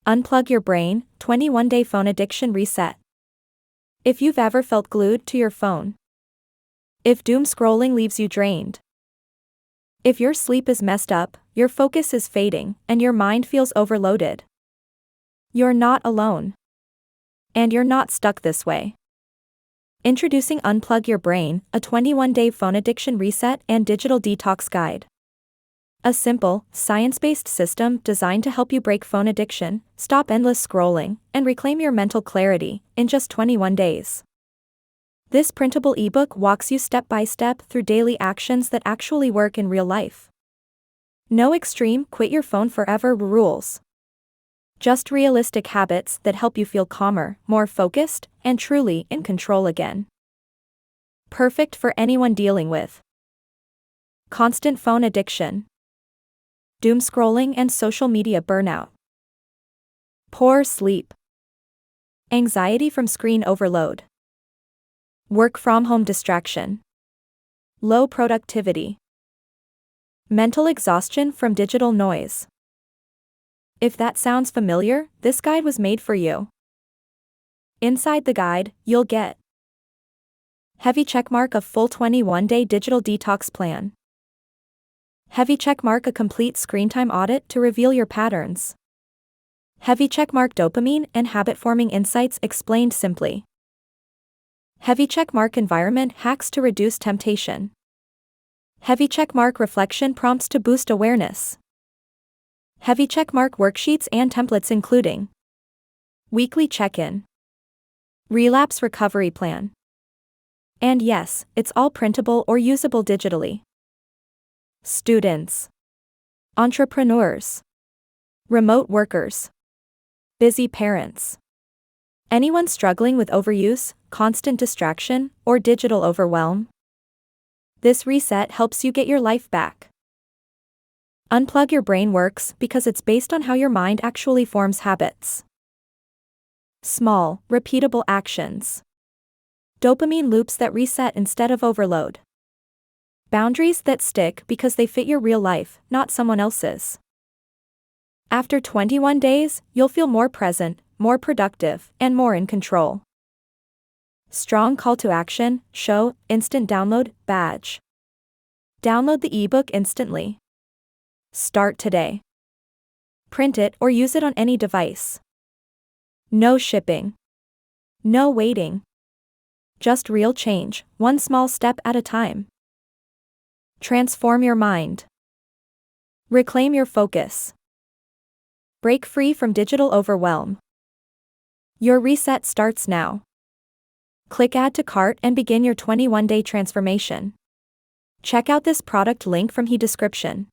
Unplug Your Brain, 21-Day Phone Addiction Reset. If you've ever felt glued to your phone. If doom scrolling leaves you drained. If your sleep is messed up, your focus is fading, and your mind feels overloaded. You're not alone. And you're not stuck this way. Introducing Unplug Your Brain, a 21-day phone addiction reset and digital detox guide. A simple, science-based system designed to help you break phone addiction, stop endless scrolling, and reclaim your mental clarity in just 21 days. This printable ebook walks you step by step through daily actions that actually work in real life. No extreme quit your phone forever rules. Just realistic habits that help you feel calmer, more focused, and truly in control again. Perfect for anyone dealing with constant phone addiction, doom scrolling and social media burnout, poor sleep, anxiety from screen overload, work from home distraction, low productivity, mental exhaustion from digital noise. If that sounds familiar, this guide was made for you. Inside the guide, you'll get heavy checkmark a full 21-day digital detox plan. Heavy checkmark a complete screen time audit to reveal your patterns. Heavy checkmark dopamine and habit-forming insights explained simply. Heavy checkmark environment hacks to reduce temptation. Heavy checkmark reflection prompts to boost awareness. Heavy checkmark worksheets and templates including weekly check-in, relapse recovery plan. And yes, it's all printable or usable digitally. Students, entrepreneurs, remote workers, busy parents. Anyone struggling with overuse, constant distraction, or digital overwhelm? This reset helps you get your life back. Unplug Your Brain works because it's based on how your mind actually forms habits. Small, repeatable actions. Dopamine loops that reset instead of overload. Boundaries that stick because they fit your real life, not someone else's. After 21 days, you'll feel more present, more productive, and more in control. Strong call to action, show, instant download, badge. Download the ebook instantly. Start today. Print it or use it on any device. No shipping. No waiting. Just real change, one small step at a time. Transform your mind. Reclaim your focus. Break free from digital overwhelm. Your reset starts now. Click Add to Cart and begin your 21-day transformation. Check out this product link from the description.